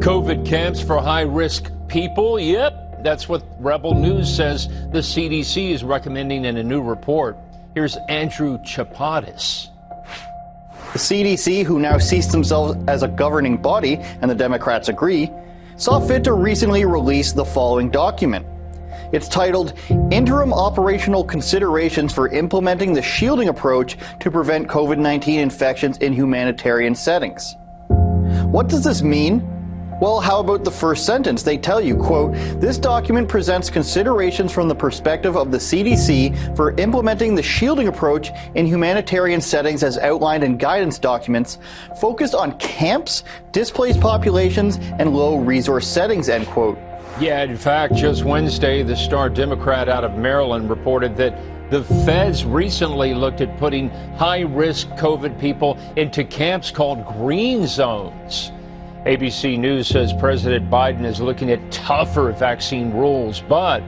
COVID camps for high-risk people? Yep, that's what Rebel News says the CDC is recommending in a new report. Here's Andrew Chapatis. The CDC, who now sees themselves as a governing body, and the Democrats agree, saw fit to recently release the following document. It's titled Interim Operational Considerations for Implementing the Shielding Approach to Prevent COVID-19 Infections in Humanitarian Settings. What does this mean? Well, how about the first sentence? They tell you, quote, this document presents considerations from the perspective of the CDC for implementing the shielding approach in humanitarian settings as outlined in guidance documents focused on camps, displaced populations, and low resource settings, end quote. Yeah, in fact, just Wednesday, the Star Democrat out of Maryland reported that the feds recently looked at putting high-risk COVID people into camps called green zones. ABC News says President Biden is looking at tougher vaccine rules, but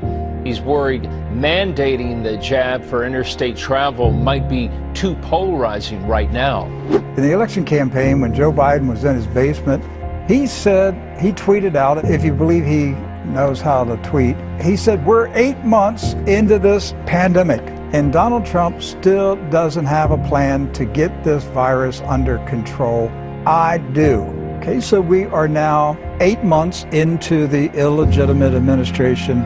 he's worried mandating the jab for interstate travel might be too polarizing right now. In the election campaign, when Joe Biden was in his basement, he tweeted out, if you believe he knows how to tweet, he said, we're 8 months into this pandemic, and Donald Trump still doesn't have a plan to get this virus under control. I do. Okay, so we are now 8 months into the illegitimate administration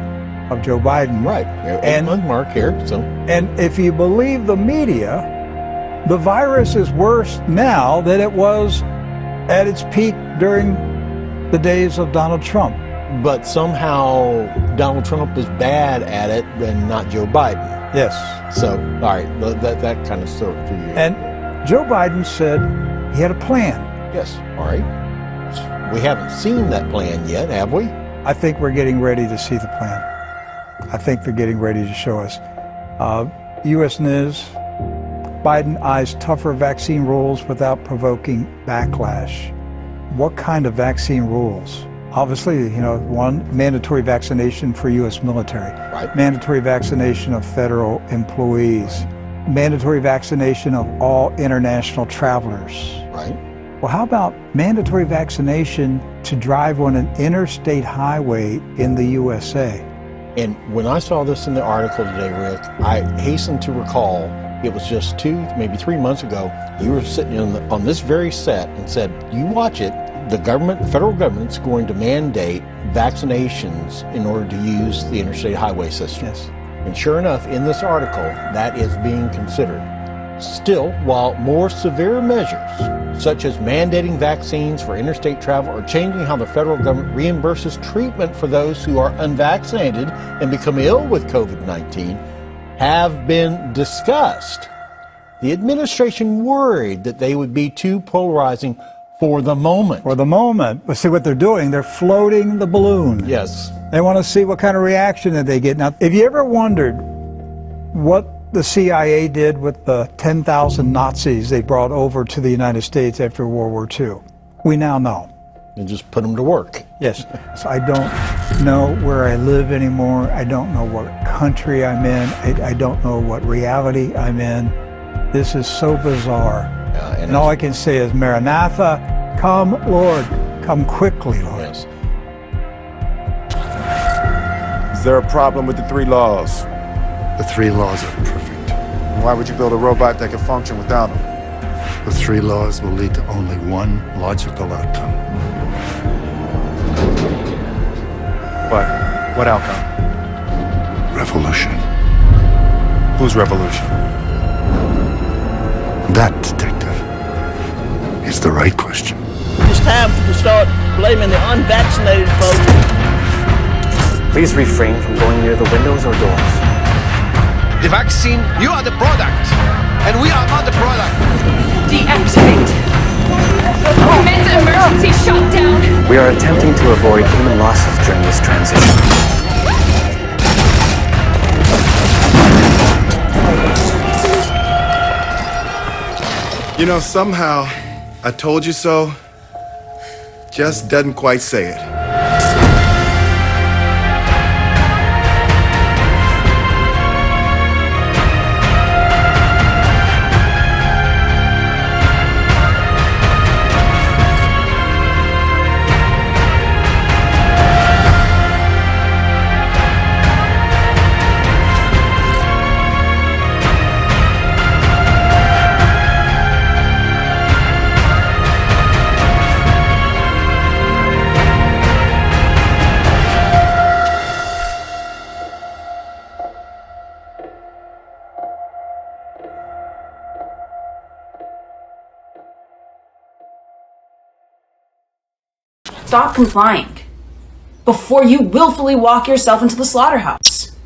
of Joe Biden. Right, 8-month mark here. And if you believe the media, the virus is worse now than it was at its peak during the days of Donald Trump. But somehow Donald Trump is bad at it and not Joe Biden. Yes. So, all right, that kind of stuck to you. And Joe Biden said he had a plan. Yes, all right. We haven't seen that plan yet, have we? I think we're getting ready to see the plan. I think they're getting ready to show us. U.S. News, Biden eyes tougher vaccine rules without provoking backlash. What kind of vaccine rules? Obviously, one, mandatory vaccination for U.S. military. Right. Mandatory vaccination of federal employees. Mandatory vaccination of all international travelers. Right. Well, how about mandatory vaccination to drive on an interstate highway in the USA? And when I saw this in the article today, Rick, I hasten to recall it was just 2, maybe 3 months ago, you were sitting on this very set and said, you watch it, the federal government's going to mandate vaccinations in order to use the interstate highway system. Yes. And sure enough, in this article, that is being considered. Still, while more severe measures, such as mandating vaccines for interstate travel or changing how the federal government reimburses treatment for those who are unvaccinated and become ill with COVID-19, have been discussed, the administration worried that they would be too polarizing for the moment. For the moment. But see what they're doing? They're floating the balloon. Yes. They want to see what kind of reaction that they get. Now, if you ever wondered what the CIA did with the 10,000 Nazis they brought over to the United States after World War II, we now know. And just put them to work. Yes. So I don't know where I live anymore. I don't know what country I'm in. I don't know what reality I'm in. This is so bizarre. And all I can say is, Maranatha, come, Lord. Come quickly, Lord. Yes. Is there a problem with the 3 laws? The 3 laws are perfect. Why would you build a robot that can function without them? The 3 laws will lead to only one logical outcome. What outcome? Revolution. Whose revolution? That, detective, is the right question. It's time to start blaming the unvaccinated folks. Please refrain from going near the windows or doors. The vaccine, you are the product, and we are not the product. Deactivate. Commit emergency shutdown. We are attempting to avoid human losses during this transition. Somehow, I told you so, just doesn't quite say it. Stop complying before you willfully walk yourself into the slaughterhouse.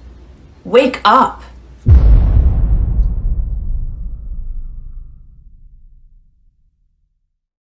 Wake up.